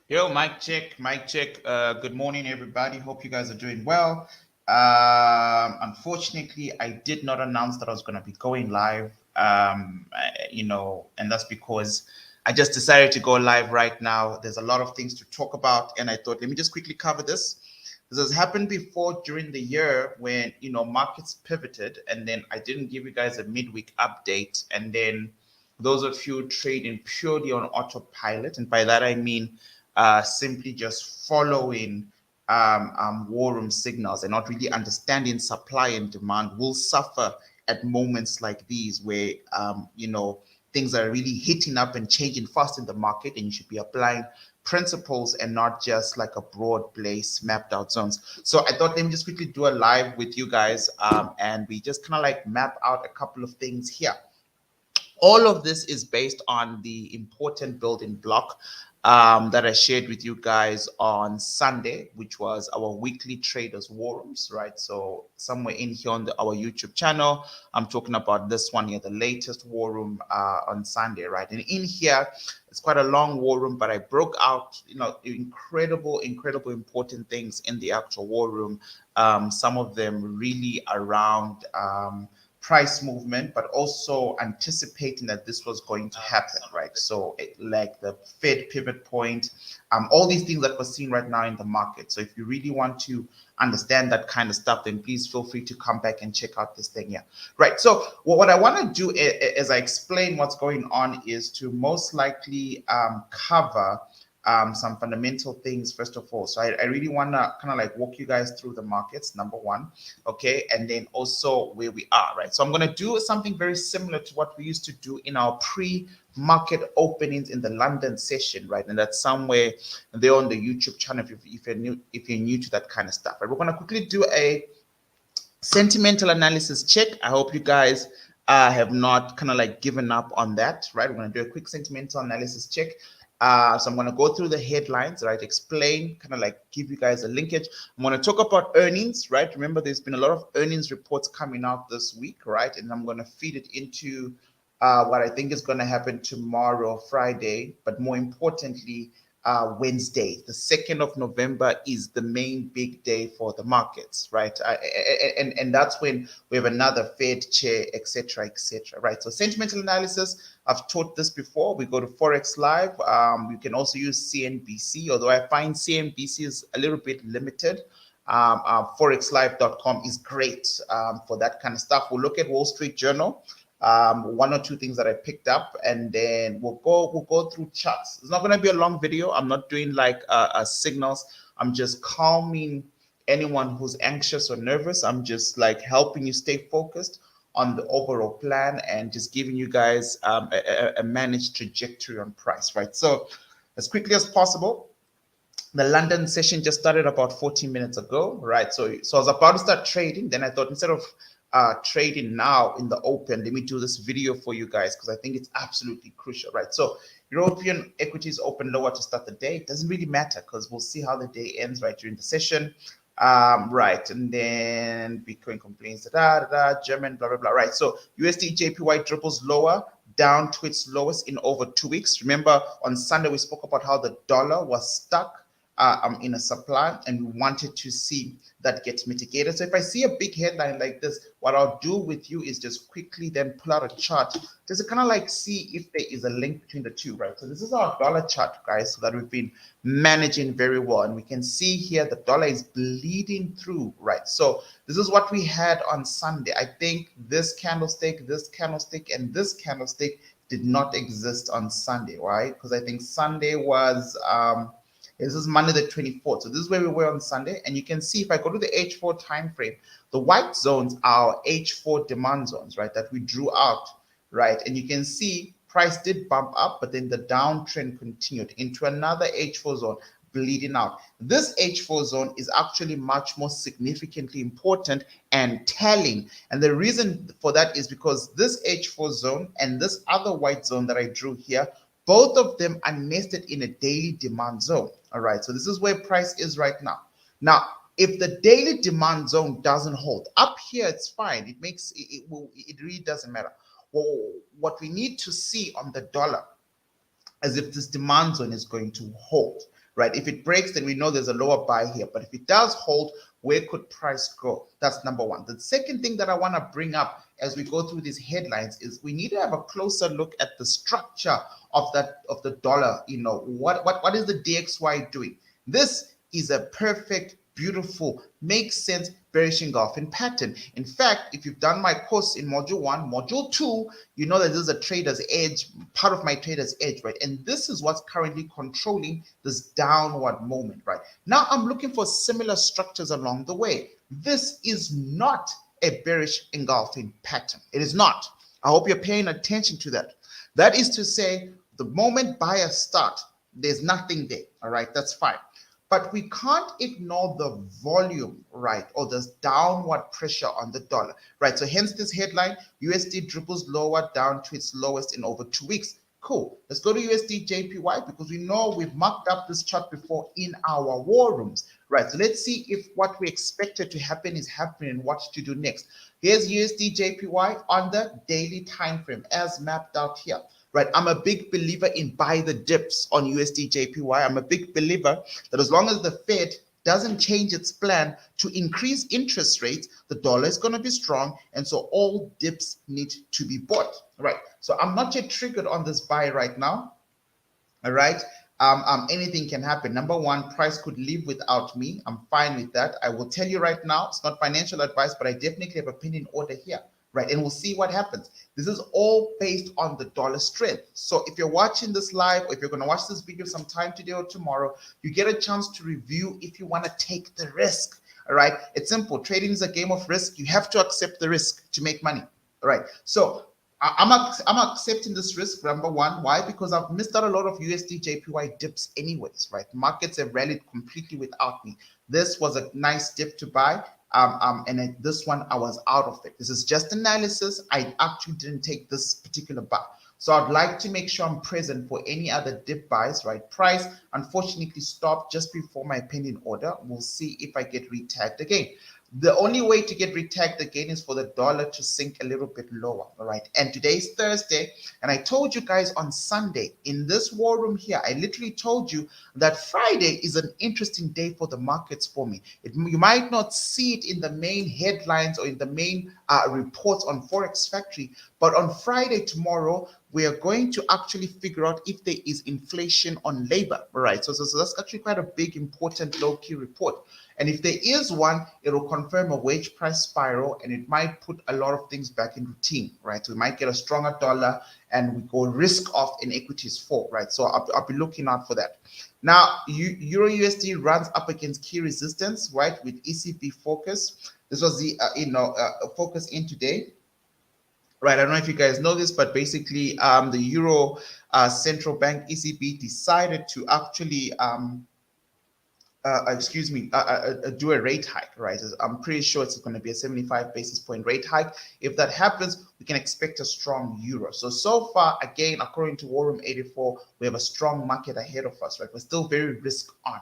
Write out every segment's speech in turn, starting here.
Yo, mic check, mic check. Good morning, everybody. Hope you guys are doing well. Unfortunately, I did not announce that I was going to be going live. And that's because I just decided to go live right now. There's a lot of things to talk about, and I thought, let me just quickly cover this. This has happened before during the year when markets pivoted, and then I didn't give you guys a midweek update, and then those of you trading purely on autopilot, and by that I mean simply just following war room signals and not really understanding supply and demand will suffer at moments like these where things are really hitting up and changing fast in the market, and you should be applying principles and not just like a broad base mapped out zones. So I thought let me just quickly do a live with you guys, and we just kind of like map out a couple of things here. All of this is based on the important building block that I shared with you guys on Sunday, which was our weekly traders war rooms, right? So somewhere in here on our YouTube channel, I'm talking about this one here, the latest war room on Sunday, right? And in here, it's quite a long war room, but I broke out, incredible important things in the actual war room. Some of them really around price movement, but also anticipating that this was going to happen, right? So like the Fed pivot point, all these things that we're seeing right now in the market. So if you really want to understand that kind of stuff, then please feel free to come back and check out this thing here. Right. So what I want to do as I explain what's going on is to most likely cover some fundamental things first of all. So I really want to kind of like walk you guys through the markets, number one, okay, and then also where we are, right? So I'm going to do something very similar to what we used to do in our pre-market openings in the London session, right? And that's somewhere there on the YouTube channel if you're new to that kind of stuff, right? We're going to quickly do a sentimental analysis check. I hope you guys have not kind of like given up on that, right? We're going to do a quick sentimental analysis check. So I'm going to go through the headlines, right? Explain, kind of like give you guys a linkage. I'm going to talk about earnings, right? Remember, there's been a lot of earnings reports coming out this week, right? And I'm going to feed it into what I think is going to happen tomorrow, Friday, but more importantly, Wednesday, the 2nd of November is the main big day for the markets, right? And that's when we have another Fed chair, etc., right? So sentimental analysis, I've taught this before. We go to Forex Live. You can also use CNBC, although I find CNBC is a little bit limited. Forexlive.com is great for that kind of stuff. We'll look at Wall Street Journal. One or two things that I picked up, and then we'll go through charts. It's not going to be a long video. I'm not doing like signals. I'm just calming anyone who's anxious or nervous. I'm just like helping you stay focused on the overall plan and just giving you guys a managed trajectory on price, right? So as quickly as possible. The London session just started about 14 minutes ago, right? So I was about to start trading. Then I thought instead of trading now in the open, let me do this video for you guys because I think it's absolutely crucial, right? So European equities open lower to start the day. It doesn't really matter because we'll see how the day ends right during the session. Right, and then Bitcoin complains, German, blah, blah, blah. Right, so USD JPY dribbles lower, down to its lowest in over 2 weeks. Remember, on Sunday, we spoke about how the dollar was stuck in a supply, and we wanted to see that get mitigated. So if I see a big headline like this, what I'll do with you is just quickly then pull out a chart just to kind of like see if there is a link between the two, right? So this is our dollar chart, guys, so that we've been managing very well. And we can see here the dollar is bleeding through, right? So this is what we had on Sunday. I think this candlestick, and this candlestick did not exist on Sunday, right? Because I think Sunday was this is Monday the 24th. So this is where we were on Sunday. And you can see if I go to the H4 time frame, the white zones are our H4 demand zones, right? That we drew out, right? And you can see price did bump up, but then the downtrend continued into another H4 zone, bleeding out. This H4 zone is actually much more significantly important and telling. And the reason for that is because this H4 zone and this other white zone that I drew here, both of them are nested in a daily demand zone. All right, so this is where price is right now. Now, if the daily demand zone doesn't hold up here, it's fine. It really doesn't matter. Well, what we need to see on the dollar is if this demand zone is going to hold, right? If it breaks, then we know there's a lower buy here. But if it does hold, where could price go? That's number one. The second thing that I want to bring up as we go through these headlines is we need to have a closer look at the structure of the dollar. What is the DXY doing? This is a perfect, beautiful, makes sense bearish engulfing pattern. In fact, if you've done my course in module 1, module 2, you know that this is a trader's edge, part of my trader's edge, right? And this is what's currently controlling this downward moment, right? Now I'm looking for similar structures along the way. This is not a bearish engulfing pattern. It is not. I hope you're paying attention to that. That is to say, the moment buyers start, there's nothing there, all right? That's fine. But we can't ignore the volume, right, or this downward pressure on the dollar, right? So hence this headline, USD dribbles lower down to its lowest in over 2 weeks. Cool. Let's go to USD JPY because we know we've marked up this chart before in our war rooms, right? So let's see if what we expected to happen is happening and what to do next. Here's USD JPY on the daily time frame as mapped out here. Right, I'm a big believer in buy the dips on USD JPY. I'm a big believer that as long as the Fed doesn't change its plan to increase interest rates, the dollar is going to be strong, and so all dips need to be bought. Right, so I'm not yet triggered on this buy right now. All right, anything can happen. Number one, price could leave without me. I'm fine with that. I will tell you right now, it's not financial advice, but I definitely have a pending order here. Right, and we'll see what happens. This is all based on the dollar strength. So if you're watching this live, or if you're going to watch this video sometime today or tomorrow, you get a chance to review if you want to take the risk. All right, it's simple. Trading is a game of risk. You have to accept the risk to make money. All right, so I'm accepting this risk, number one. Why? Because I've missed out a lot of USD JPY dips anyways, right? Markets have rallied completely without me. This was a nice dip to buy. And this one I was out of it. This is just analysis. I actually didn't take this particular buy. So I'd like to make sure I'm present for any other dip buys, right? Price unfortunately stopped just before my pending order. We'll see if I get retagged again. The only way to get retagged again is for the dollar to sink a little bit lower, all right? And today's Thursday, and I told you guys on Sunday in this war room here, I literally told you that Friday is an interesting day for the markets for me. You might not see it in the main headlines or in the main reports on Forex Factory, but on Friday tomorrow, we are going to actually figure out if there is inflation on labor, all right? So that's actually quite a big, important, low-key report. And if there is one, it will confirm a wage price spiral, and it might put a lot of things back in routine, right? So we might get a stronger dollar, and we go risk off and equities fall, right? So I'll be looking out for that. Now, Euro USD runs up against key resistance, right? With ECB focus. This was the focus in today. Right, I don't know if you guys know this, but basically the Euro Central Bank ECB decided to actually do a rate hike, right? I'm pretty sure it's going to be a 75 basis point rate hike. If that happens, we can expect a strong euro. So far, again, according to War Room 84, we have a strong market ahead of us, right? We're still very risk on.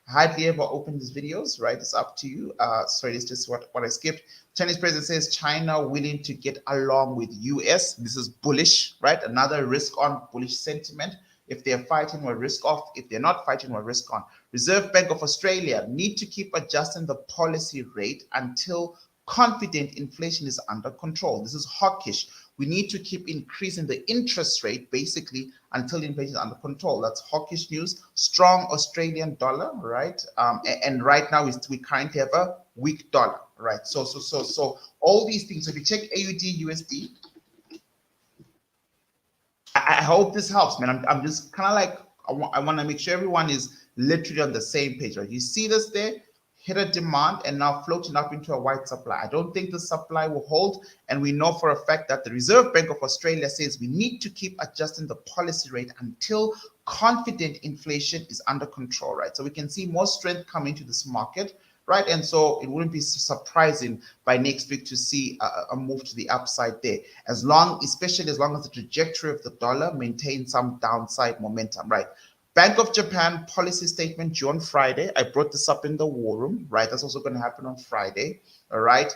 I hardly ever open these videos, right? It's up to you. Sorry, it's just what I skipped. Chinese president says China willing to get along with US. This is bullish, right? Another risk on, bullish sentiment. If they're fighting, we're risk off. If they're not fighting, we're risk on. Reserve Bank of Australia need to keep adjusting the policy rate until confident inflation is under control. This is hawkish. We need to keep increasing the interest rate basically until inflation is under control. That's hawkish news. Strong Australian dollar, right? And right now we currently have a weak dollar, right? So all these things. So if you check AUD USD, I hope this helps, man. I'm just kind of like, I want to make sure everyone is literally on the same page, right? You see this there, hit a demand and now floating up into a white supply. I don't think the supply will hold. And we know for a fact that the Reserve Bank of Australia says we need to keep adjusting the policy rate until confident inflation is under control, right? So we can see more strength come into this market, right? And so it wouldn't be surprising by next week to see a move to the upside there, especially as long as the trajectory of the dollar maintains some downside momentum, right? Bank of Japan policy statement due on Friday. I brought this up in the war room, right? That's also going to happen on Friday, all right?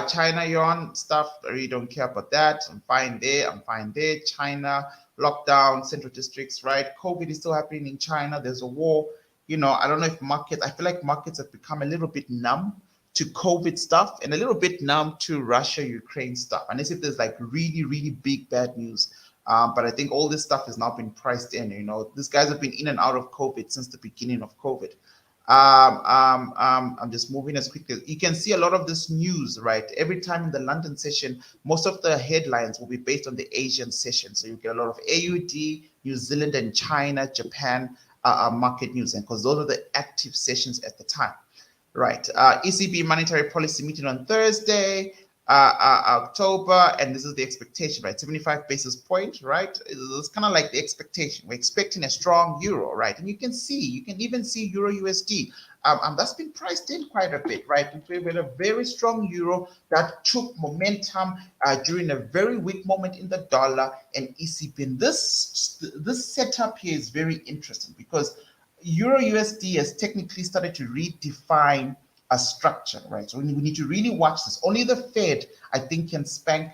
China yuan stuff, I really don't care about that. I'm fine there. China lockdown, central districts, right? COVID is still happening in China. There's a war. I don't know if markets, I feel like markets have become a little bit numb to COVID stuff and a little bit numb to Russia, Ukraine stuff, unless if there's like really, really big bad news. But I think all this stuff has now been priced in. These guys have been in and out of COVID since the beginning of COVID. I'm just moving as quickly as you can see a lot of this news, right? Every time in the London session, most of the headlines will be based on the Asian session. So you get a lot of AUD, New Zealand and China, Japan market news, and because those are the active sessions at the time. Right. ECB monetary policy meeting on Thursday, October, and this is the expectation, right? 75 basis point, right? It's kind of like the expectation. We're expecting a strong euro, right? And you can even see Euro USD. That's been priced in quite a bit, right? We had a very strong euro that took momentum during a very weak moment in the dollar and ECB. And this setup here is very interesting because Euro USD has technically started to redefine a structure, right? So we need to really watch this. Only the Fed, I think, can spank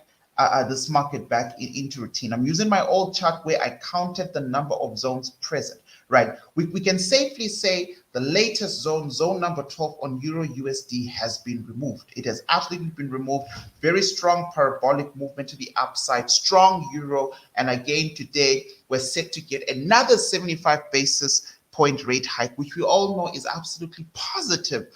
this market back into routine. I'm using my old chart where I counted the number of zones present, right? We can safely say the latest zone number 12 on Euro USD has been removed. It has absolutely been removed. Very strong parabolic movement to the upside, strong euro. And again, today, we're set to get another 75 basis point rate hike, which we all know is absolutely positive,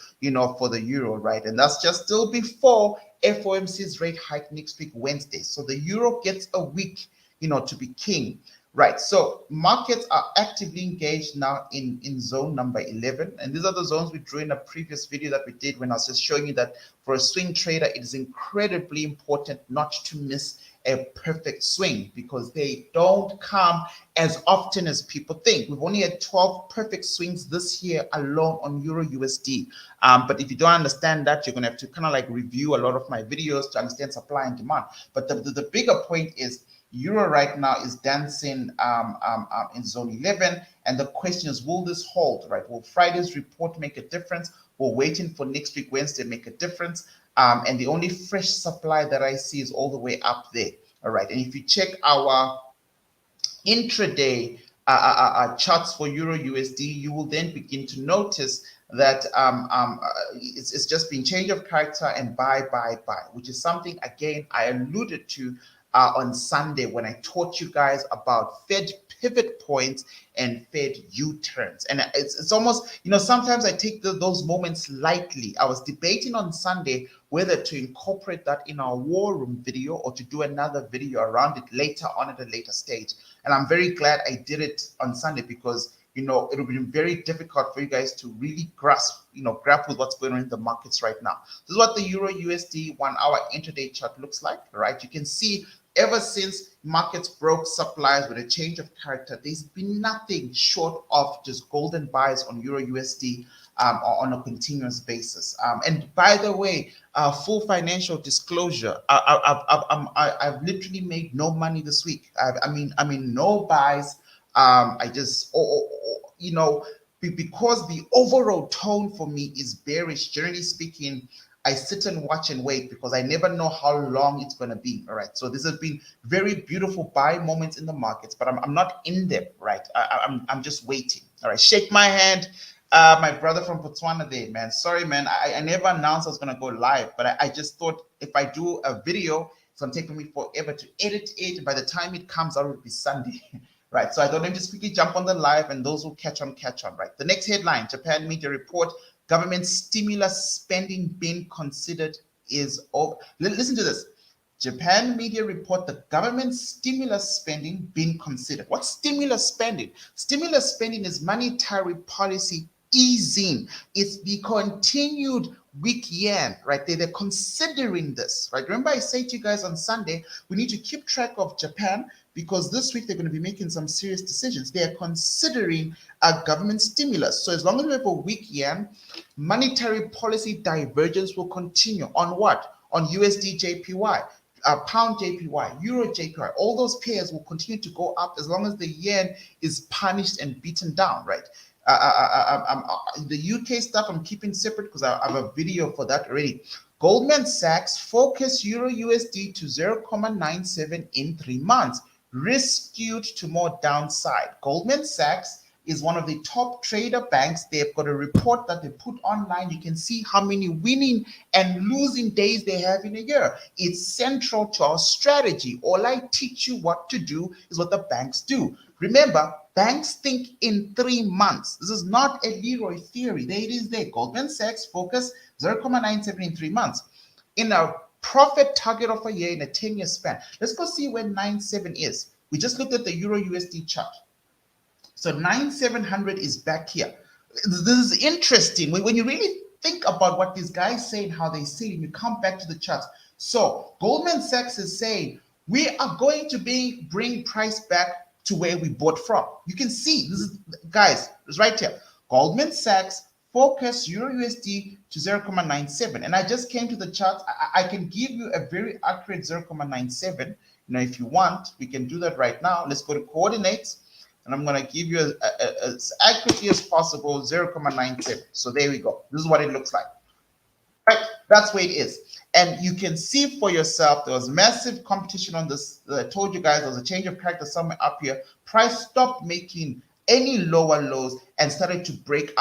for the euro, right? And that's just still before FOMC's rate hike next week, Wednesday. So the euro gets a week, to be king, right? So markets are actively engaged now in zone number 11. And these are the zones we drew in a previous video that we did when I was just showing you that for a swing trader, it is incredibly important not to miss a perfect swing because they don't come as often as people think. We've only had 12 perfect swings this year alone on Euro USD. But if you don't understand that, you're going to have to kind of like review a lot of my videos to understand supply and demand. But the bigger point is Euro right now is dancing in zone 11. And the question is, will this hold, right? Will Friday's report make a difference? We're waiting for next week, Wednesday, make a difference. And the only fresh supply that I see is all the way up there. All right. And if you check our intraday charts for Euro USD, you will then begin to notice that it's just been change of character and buy, which is something, again, I alluded to on Sunday when I taught you guys about Fed pivot points and Fed U-turns. And it's almost, sometimes I take those moments lightly. I was debating on Sunday whether to incorporate that in our war room video or to do another video around it later on at a later stage. And I'm very glad I did it on Sunday because, it will be very difficult for you guys to really grasp, grapple with what's going on in the markets right now. This is what the Euro USD 1 hour intraday chart looks like, right? You can see ever since markets broke supplies with a change of character, there's been nothing short of just golden buys on Euro USD on a continuous basis. And by the way, full financial disclosure, I've literally made no money this week. I mean, no buys. I just, because the overall tone for me is bearish, generally speaking, I sit and watch and wait because I never know how long it's going to be. All right. So this has been very beautiful buy moments in the markets, but I'm not in them. Right. I'm just waiting. All right. Shake my hand. My brother from Botswana there, man. Sorry, man. I never announced I was going to go live, but I just thought if I do a video, it's going to take me forever to edit it. By the time it comes out, it'll be Sunday. Right. So I thought let me just quickly jump on the live and those who catch on. Right. The next headline, Japan media report. Government stimulus spending being considered is over. Listen to this. Japan media report the government stimulus spending being considered. What's stimulus spending? Stimulus spending is monetary policy easing. It's the continued weak yen, right? They're considering this, right? Remember I said to you guys on Sunday, we need to keep track of Japan because this week they're going to be making some serious decisions. They are considering a government stimulus. So as long as we have a weak yen, monetary policy divergence will continue. On what? On USD JPY, pound JPY, euro JPY. All those pairs will continue to go up as long as the yen is punished and beaten down, right? The UK stuff I'm keeping separate because I have a video for that already. Goldman Sachs focus Euro USD to 0.97 in 3 months. risk skewed to more downside. Goldman Sachs is one of the top trader banks. They've got a report that they put online. You can see how many winning and losing days they have in a year. It's central to our strategy. All I teach you what to do is what the banks do. Remember, banks think in 3 months. This is not a Leroy theory. There it is there. Goldman Sachs focus 0.97 in 3 months. In a profit target of a year in a 10-year span. Let's go see where 97 is. We just looked at the Euro USD chart. So 9700 is back here. This is interesting. When you really think about what these guys say and how they say it, and you come back to the charts. So Goldman Sachs is saying, we are going to bring price back to where we bought from. You can see, this is, guys, it's right here. Goldman Sachs focus Euro USD to 0.97. And I just came to the chart. I can give you a very accurate 0.97. Now, if you want, we can do that right now. Let's go to coordinates. And I'm going to give you as accurately as possible 0.97. So there we go. This is what it looks like. Right? That's where it is. And you can see for yourself, there was massive competition on this. I told you guys there was a change of character somewhere up here. Price stopped making any lower lows and started to break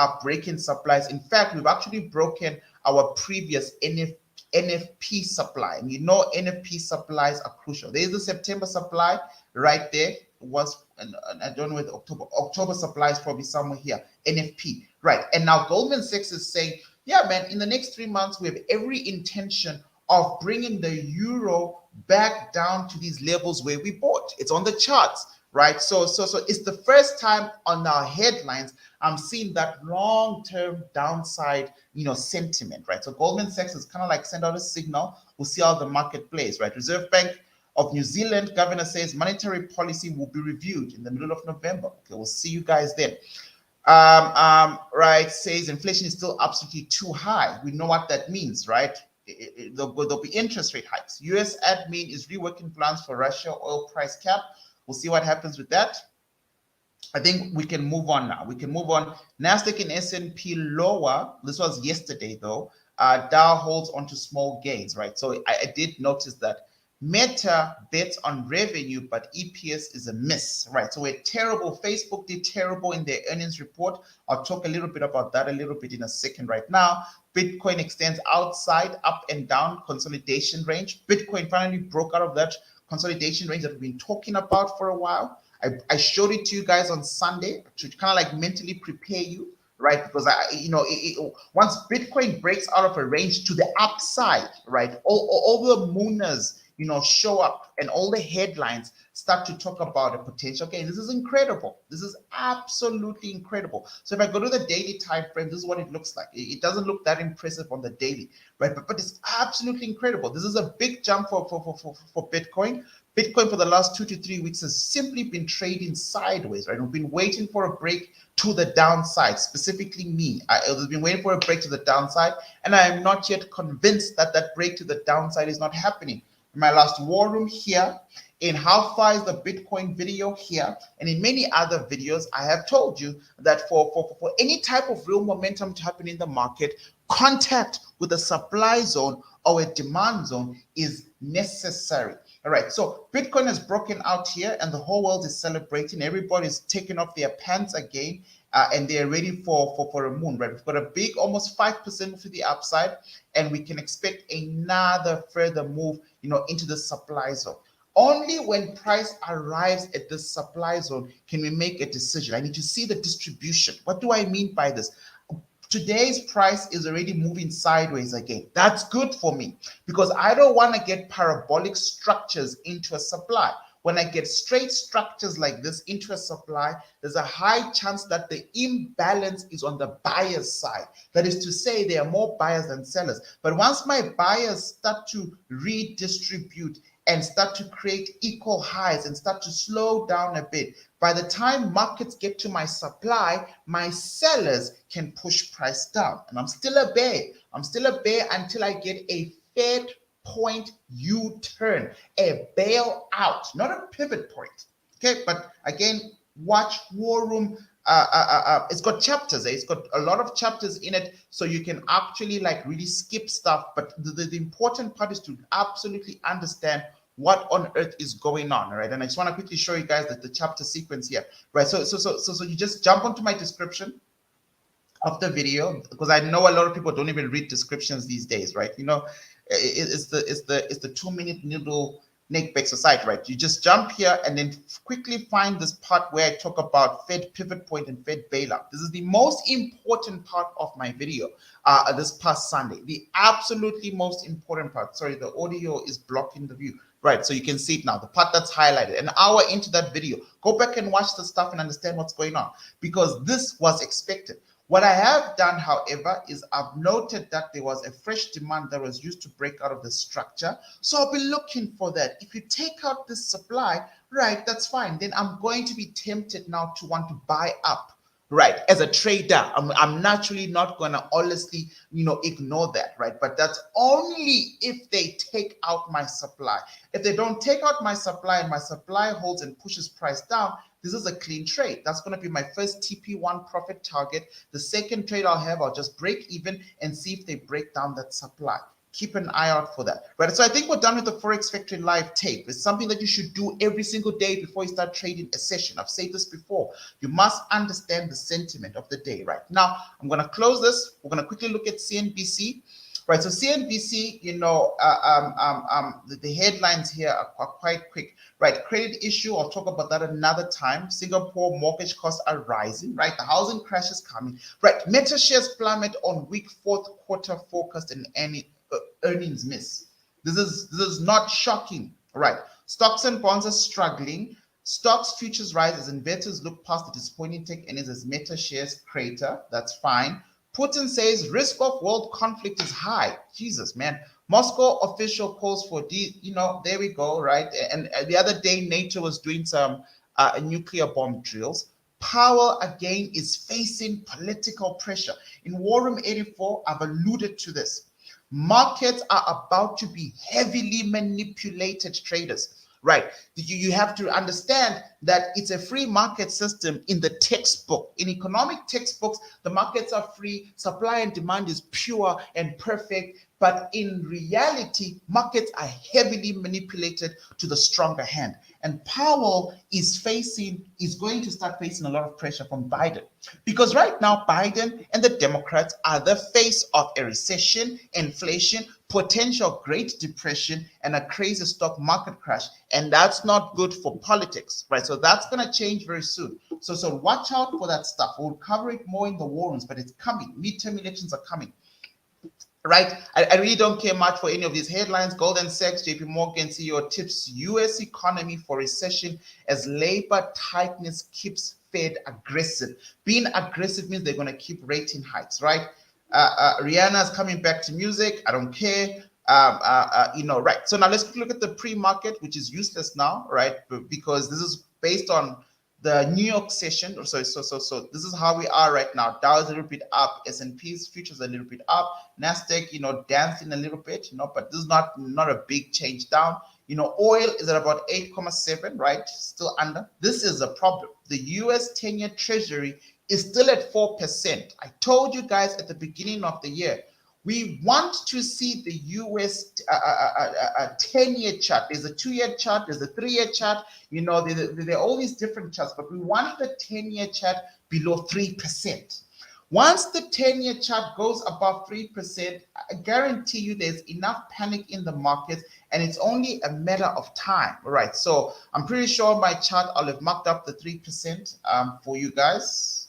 in supplies. In fact, we've actually broken our previous NFP supply. And you know NFP supplies are crucial. There's the September supply right there. Was, and I don't know where the October supply is, probably somewhere here. NFP, right? And now Goldman Sachs is saying, yeah, man, in the next 3 months, we have every intention of bringing the euro back down to these levels where we bought. It's on the charts, right? So it's the first time on our headlines I'm seeing that long-term downside, sentiment, right? So Goldman Sachs is kind of like send out a signal. We'll see how the market plays, right? Reserve Bank of New Zealand governor says monetary policy will be reviewed in the middle of November. Okay, we'll see you guys then. Right, says inflation is still absolutely too high. We know what that means, right? There'll be interest rate hikes. US admin is reworking plans for Russia oil price cap. We'll see what happens with that. I think we can move on now. We can move on. Nasdaq and S&P lower. This was yesterday though. Dow holds onto small gains, right? So I did notice that Meta bets on revenue, but EPS is a miss, right? So we're terrible. Facebook did terrible in their earnings report. I'll talk a little bit about that a little bit in a second right now. Bitcoin extends outside, up and down consolidation range. Bitcoin finally broke out of that consolidation range that we've been talking about for a while. I showed it to you guys on Sunday to kind of like mentally prepare you, right? Because once Bitcoin breaks out of a range to the upside, right? All the mooners, show up and all the headlines start to talk about a potential gain. This is incredible. This is absolutely incredible. So if I go to the daily time frame, this is what it looks like. It doesn't look that impressive on the daily, right? But it's absolutely incredible. This is a big jump for Bitcoin. Bitcoin for the last 2 to 3 weeks has simply been trading sideways, right? We've been waiting for a break to the downside, specifically me. I've been waiting for a break to the downside, and I am not yet convinced that that break to the downside is not happening. In my last war room here, in how far is the Bitcoin video here, and in many other videos, I have told you that for any type of real momentum to happen in the market, contact with a supply zone or a demand zone is necessary. All right, so Bitcoin has broken out here and the whole world is celebrating. Everybody's taking off their pants again and they're ready for a moon, right? We've got a big, almost 5% to the upside, and we can expect another further move, into the supply zone. Only when price arrives at this supply zone can we make a decision. I need to see the distribution. What do I mean by this? Today's price is already moving sideways again. That's good for me because I don't want to get parabolic structures into a supply. When I get straight structures like this into a supply, there's a high chance that the imbalance is on the buyer's side. That is to say, there are more buyers than sellers. But once my buyers start to redistribute and start to create equal highs and start to slow down a bit, by the time markets get to my supply, my sellers can push price down. And I'm still a bear. I'm still a bear until I get a Fed point U-turn, a bailout, not a pivot point. Okay, but again, watch War Room. It's got chapters. It's got a lot of chapters in it, so you can actually like really skip stuff. But the important part is to absolutely understand what on earth is going on, right? And I just want to quickly show you guys that the chapter sequence here, right? So you just jump onto my description of the video, because I know a lot of people don't even read descriptions these days, right? You know, it's the 2-minute needle neck exercise, right? You just jump here and then quickly find this part where I talk about Fed pivot point and Fed bailout. This is the most important part of my video this past Sunday. The absolutely most important part. Sorry, the audio is blocking the view. Right, so you can see it now, the part that's highlighted. An hour into that video, go back and watch the stuff and understand what's going on, because this was expected. What I have done, however, is I've noted that there was a fresh demand that was used to break out of the structure. So I'll be looking for that. If you take out this supply, right, that's fine. Then I'm going to be tempted now to want to buy up. Right, as a trader, I'm naturally not going to honestly, ignore that, right? But that's only if they take out my supply. If they don't take out my supply and my supply holds and pushes price down, this is a clean trade. That's going to be my first TP1 profit target. The second trade I'll have, I'll just break even and see if they break down that supply. Keep an eye out for that, right? So I think we're done with the Forex Factory live tape. It's something that you should do every single day before you start trading a session. I've said this before. You must understand the sentiment of the day, right? Now, I'm going to close this. We're going to quickly look at CNBC, right? So CNBC, the headlines here are quite quick, right? Credit issue, I'll talk about that another time. Singapore mortgage costs are rising, right? The housing crash is coming, right? Meta shares plummet on weak fourth quarter forecast and any earnings miss. This is not shocking, right? Stocks and bonds are struggling. Stocks futures rise as investors look past the disappointing tech earnings as Meta shares crater. That's fine. Putin says risk of world conflict is high. Jesus, man. Moscow official calls for there we go, right? And the other day NATO was doing some nuclear bomb drills. Powell again is facing political pressure. In War Room 84, I've alluded to this. Markets are about to be heavily manipulated, traders, right? You have to understand that it's a free market system in the textbook. In economic textbooks, the markets are free, supply and demand is pure and perfect. But in reality, markets are heavily manipulated to the stronger hand. And Powell is going to start facing a lot of pressure from Biden. Because right now, Biden and the Democrats are the face of a recession, inflation, potential Great Depression, and a crazy stock market crash. And that's not good for politics, right? So that's going to change very soon. So watch out for that stuff. We'll cover it more in the war rooms, but it's coming. Midterm elections are coming. Right, I really don't care much for any of these headlines. Goldman Sachs, JP Morgan CEO tips U.S. economy for recession as labor tightness keeps Fed aggressive. Being aggressive means they're going to keep rating hikes, right? Rihanna's coming back to music. I don't care. Right. So now let's look at the pre-market, which is useless now, right? Because this is based on the New York session. So this is how we are right now. Dow is a little bit up, S&P's futures a little bit up, Nasdaq, dancing a little bit, but this is not a big change down. Oil is at about 8.7, right? Still under. This is a problem. The US 10-year Treasury is still at 4%. I told you guys at the beginning of the year, we want to see the US 10-year chart. There's a 2-year chart, there's a 3-year chart. There are all these different charts, but we want the 10-year chart below 3%. Once the 10-year chart goes above 3%, I guarantee you there's enough panic in the market, and it's only a matter of time. All right, so I'm pretty sure my chart, I'll have marked up the 3% for you guys.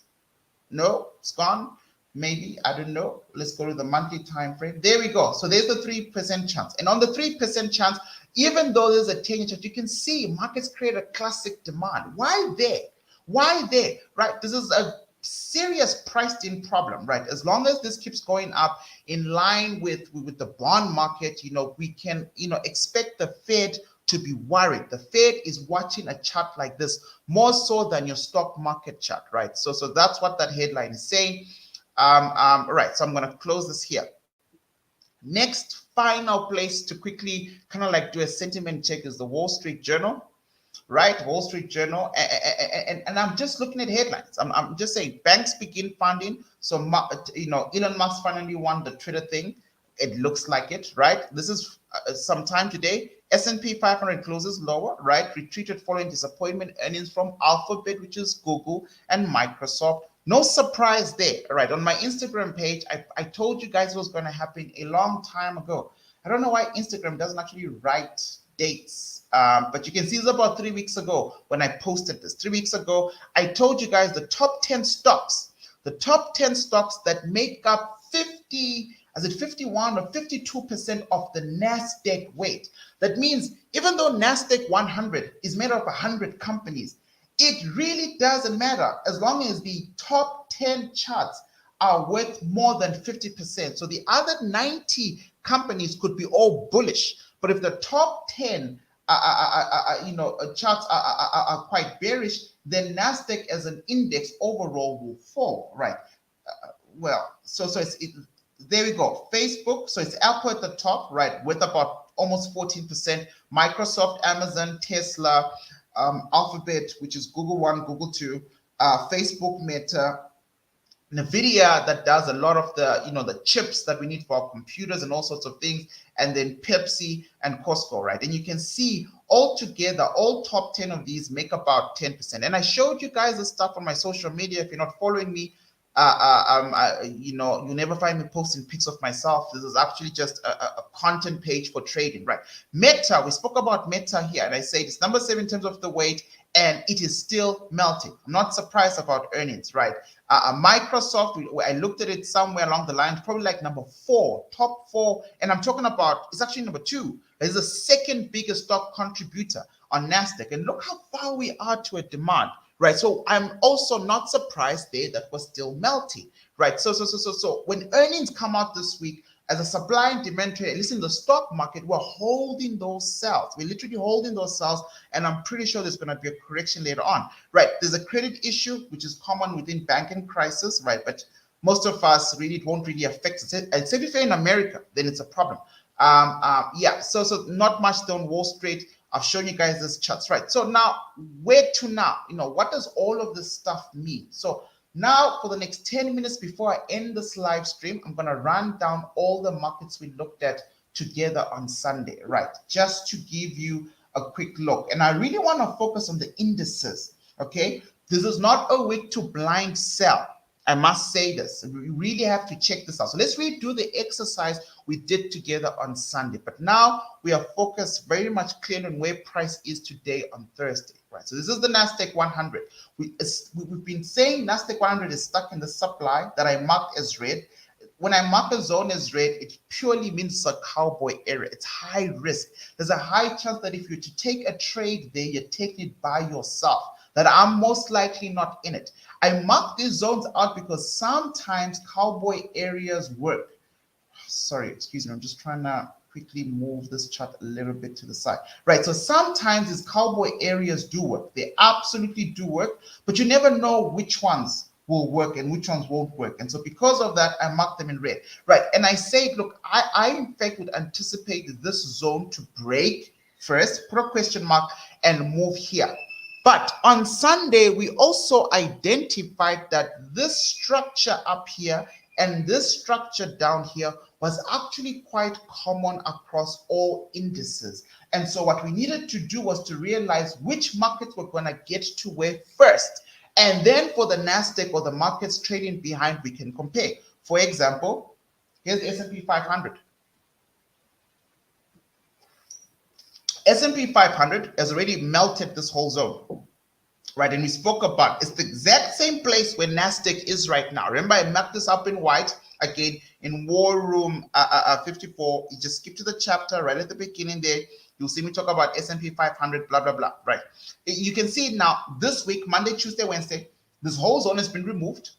No, it's gone. Maybe, I don't know. Let's go to the monthly time frame. There we go. So there's the 3% chance. And on the 3% chance, even though there's a 10-year chart, you can see markets create a classic demand. Why there? Why there? Right? This is a serious priced in problem, right? As long as this keeps going up in line with the bond market, we can, expect the Fed to be worried. The Fed is watching a chart like this more so than your stock market chart, right? So that's what that headline is saying. Right, so I'm going to close this here. Next final place to quickly kind of like do a sentiment check is the Wall Street Journal, right? Wall Street Journal, and I'm just looking at headlines. I'm just saying banks begin funding. So Elon Musk finally won the Twitter thing. It looks like it, right? This is sometime today. S&P 500 closes lower, right? Retreated following disappointment earnings from Alphabet, which is Google, and Microsoft. No surprise there, right? On my Instagram page, I told you guys it was going to happen a long time ago. I don't know why Instagram doesn't actually write dates, but you can see it's about 3 weeks ago when I posted this. 3 weeks ago, I told you guys the top 10 stocks, that make up 51 or 52% of the NASDAQ weight. That means even though NASDAQ 100 is made up of 100 companies, it really doesn't matter as long as the top 10 charts are worth more than 50%. So the other 90 companies could be all bullish, but if the top 10 charts are quite bearish, then NASDAQ as an index overall will fall, right? There we go. Facebook, so it's Apple at the top, right, with about almost 14%. Microsoft, Amazon, Tesla, Alphabet, which is Google 1, Google 2, Facebook, Meta, NVIDIA, that does a lot of the chips that we need for our computers and all sorts of things, and then Pepsi and Costco, right? And you can see all together, all top 10 of these make about 10%. And I showed you guys this stuff on my social media. If you're not following me, you'll never find me posting pics of myself. This is actually just a content page for trading, right? Meta, we spoke about Meta here, and I said it's number 7 in terms of the weight, and it is still melting. I'm not surprised about earnings, right? Microsoft, I looked at it somewhere along the line, probably like number 4, top 4, and I'm talking about, it's actually number 2. It's the second biggest stock contributor on NASDAQ, and look how far we are to a demand. Right, so I'm also not surprised there that we're still melting, right? So when earnings come out this week, as a supply and demand trade, at least in the stock market, we're holding those sells. We're literally holding those sells, and I'm pretty sure there's going to be a correction later on, right? There's a credit issue, which is common within banking crisis, right? But most of us really, it won't really affect us. And say if you're in America, then it's a problem. So not much on Wall Street. I've shown you guys this charts, right? So now, where to now? What does all of this stuff mean? So now, for the next 10 minutes before I end this live stream, I'm going to run down all the markets we looked at together on Sunday, right? Just to give you a quick look. And I really want to focus on the indices, okay? This is not a week to blind sell. I must say this. We really have to check this out. So let's redo the exercise we did together on Sunday. But now we are focused very much clear on where price is today on Thursday, right? So this is the NASDAQ 100. We've been saying NASDAQ 100 is stuck in the supply that I marked as red. When I mark a zone as red, it purely means it's a cowboy area. It's high risk. There's a high chance that if you're to take a trade there, you're taking it by yourself, that I'm most likely not in it. I mark these zones out because sometimes cowboy areas work. Sorry, excuse me. I'm just trying to quickly move this chart a little bit to the side. Right, so sometimes these cowboy areas do work. They absolutely do work, but you never know which ones will work and which ones won't work. And so because of that, I mark them in red. Right, and I say, look, I in fact would anticipate this zone to break first, put a question mark, and move here. But on Sunday, we also identified that this structure up here and this structure down here was actually quite common across all indices. And so what we needed to do was to realize which markets we're going to get to where first. And then for the NASDAQ or the markets trading behind, we can compare. For example, here's the S&P 500. S&P 500 has already melted this whole zone, right? And we spoke about it's the exact same place where NASDAQ is right now. Remember, I marked this up in white again in War Room 54. You just skip to the chapter right at the beginning there. You'll see me talk about S&P 500, blah, blah, blah, right? You can see now this week, Monday, Tuesday, Wednesday, this whole zone has been removed,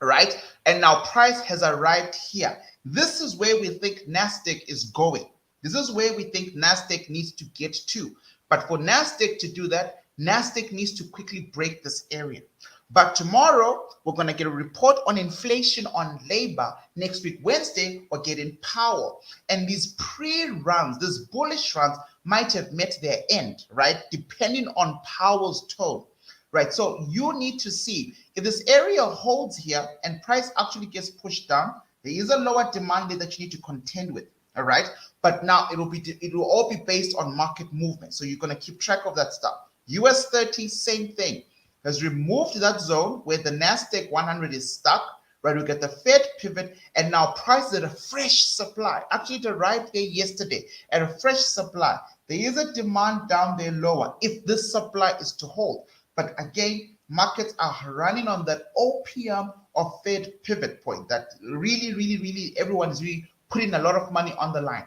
right? And now price has arrived here. This is where we think NASDAQ is going. This is where we think NASDAQ needs to get to. But for NASDAQ to do that, NASDAQ needs to quickly break this area. But tomorrow, we're going to get a report on inflation on labor. Next week, Wednesday, we're getting Powell. And these pre-runs, these bullish runs, might have met their end, right? Depending on Powell's tone, right? So you need to see if this area holds here and price actually gets pushed down, There is a lower demand there that you need to contend with. All right. But now it will all be based on market movement. So you're going to keep track of that stuff. US 30, same thing, has removed that zone where the NASDAQ 100 is stuck, right? We get the Fed pivot, and now prices at a fresh supply. Actually, it arrived there yesterday at a fresh supply. There is a demand down there lower if this supply is to hold. But again, markets are running on that OPM or Fed pivot point that really, everyone is really putting a lot of money on the line.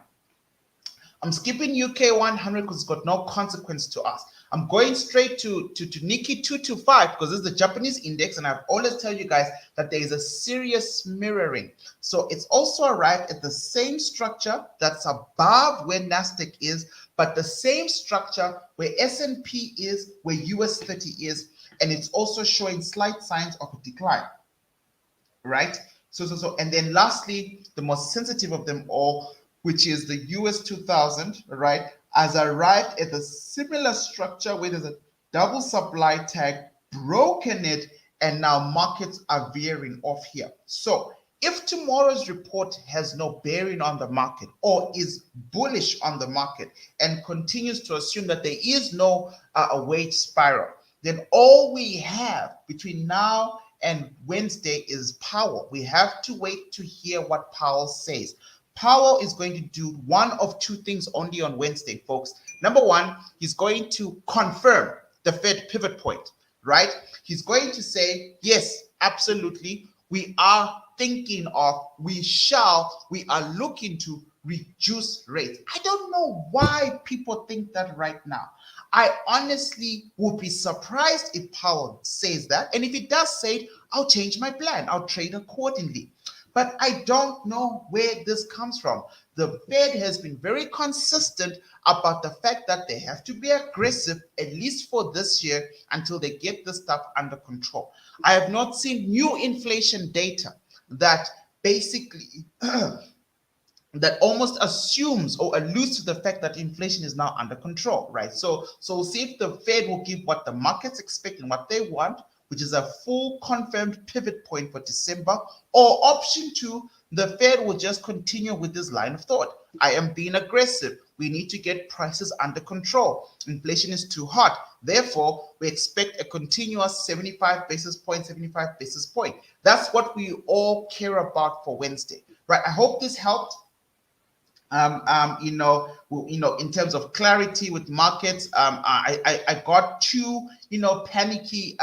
I'm skipping UK 100 because it's got no consequence to us. I'm going straight to Nikkei 225 because this is the Japanese index, and I've always tell you guys that there is a serious mirroring. So it's also arrived at the same structure that's above where NASDAQ is, but the same structure where S&P is, where US 30 is, and it's also showing slight signs of a decline, right? So, and then lastly, the most sensitive of them all, which is the US 2000, right, has arrived at a similar structure where there's a double supply tag, broken it, and now markets are veering off here. So if tomorrow's report has no bearing on the market or is bullish on the market and continues to assume that there is no wage spiral, then all we have between now and Wednesday is Powell. We have to wait to hear what Powell says. Powell is going to do one of two things only on Wednesday, folks. Number one, he's going to confirm the Fed pivot point, right? He's going to say, yes, absolutely, we are thinking of, we are looking to reduce rates. I don't know why people think that right now. I honestly would be surprised if Powell says that. And if he does say it, I'll change my plan. I'll trade accordingly. But I don't know where this comes from. The Fed has been very consistent about the fact that they have to be aggressive, at least for this year, until they get this stuff under control. I have not seen new inflation data that basically that almost assumes or alludes to the fact that inflation is now under control, right? So we'll see if the Fed will give what the markets expect and what they want, which is a full confirmed pivot point for December, or option two, the Fed will just continue with this line of thought. I am being aggressive. We need to get prices under control. Inflation is too hot. Therefore, we expect a continuous 75 basis point. That's what we all care about for Wednesday, right? I hope this helped. In terms of clarity with markets, I got two, panicky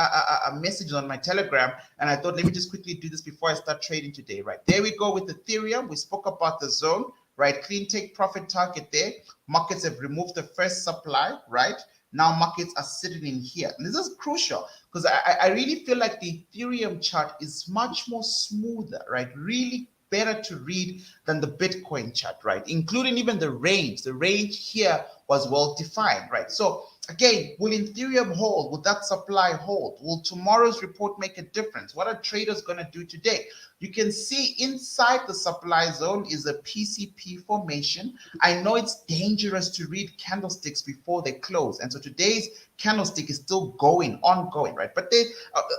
messages on my Telegram, and I thought, let me just quickly do this before I start trading today, right? There we go with Ethereum. We spoke about the zone, right? Clean take profit target there. Markets have removed the first supply, right? Now markets are sitting in here. And this is crucial because I really feel like the Ethereum chart is much more smoother, right? Really better to read than the Bitcoin chart, right? Including even the range. The range here was well defined, right? So again, will Ethereum hold? Will that supply hold? Will tomorrow's report make a difference? What are traders going to do today? You can see inside the supply zone is a PCP formation. I know it's dangerous to read candlesticks before they close. And so today's candlestick is still ongoing, right? But they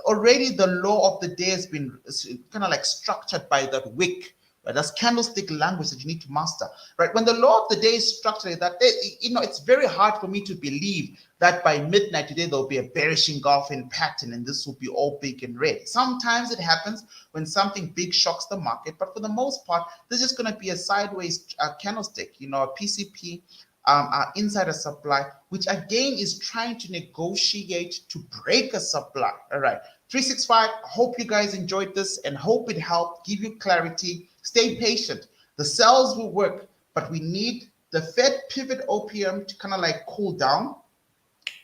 already the law of the day has been kind of like structured by that wick. Right? That's candlestick language that you need to master, right? When the law of the day is structured that, it's very hard for me to believe that by midnight today there'll be a bearish engulfing pattern and this will be all big and red. Sometimes it happens when something big shocks the market, but for the most part, this is just going to be a sideways candlestick, a PCP inside a supply, which again is trying to negotiate to break a supply. All right, 365. Hope you guys enjoyed this and hope it helped give you clarity. Stay patient. The cells will work, but we need the Fed pivot OPM to kind of like cool down.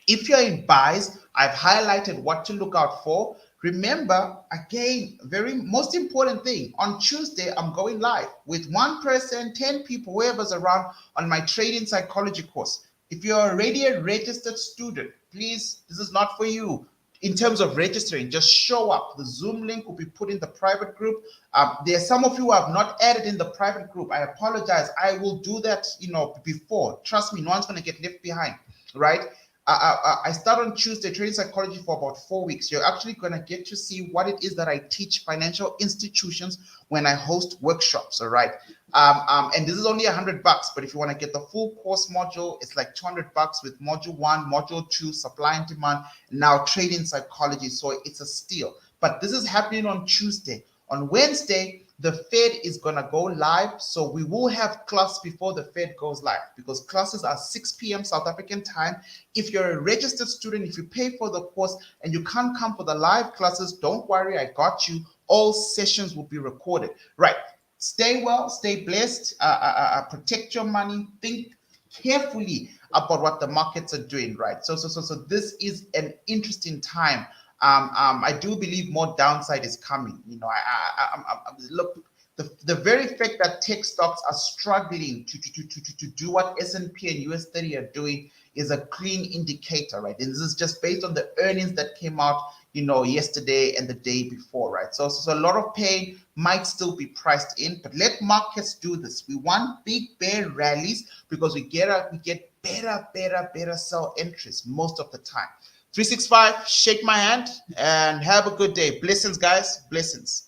If you're in buys, I've highlighted what to look out for. Remember, again, most important thing, on Tuesday, I'm going live with one person, 10 people, whoever's around on my trading psychology course. If you're already a registered student, please, this is not for you. In terms of registering, just show up. The Zoom link will be put in the private group. There are some of you who have not added in the private group. I apologize. I will do that, before. Trust me, no one's going to get left behind, right? I start on Tuesday trading psychology for about 4 weeks. You're actually going to get to see what it is that I teach financial institutions when I host workshops. All right. And this is only $100, but if you want to get the full course module, it's like $200 with module 1, module 2, supply and demand, now trading psychology. So it's a steal. But this is happening on Tuesday. On Wednesday, the Fed is going to go live. So we will have class before the Fed goes live, because classes are 6 p.m. South African time. If you're a registered student, if you pay for the course and you can't come for the live classes, don't worry, I got you. All sessions will be recorded. Right. Stay well, stay blessed, protect your money, think carefully about what the markets are doing, right? So this is an interesting time. I do believe more downside is coming. You know, look, the very fact that tech stocks are struggling to do what S&P and US 30 are doing is a clean indicator, right? And this is just based on the earnings that came out, you know, yesterday and the day before, right? So a lot of pain might still be priced in, but let markets do this. We want big bear rallies because we get better sell entries most of the time. 365, shake my hand and have a good day. Blessings, guys. Blessings.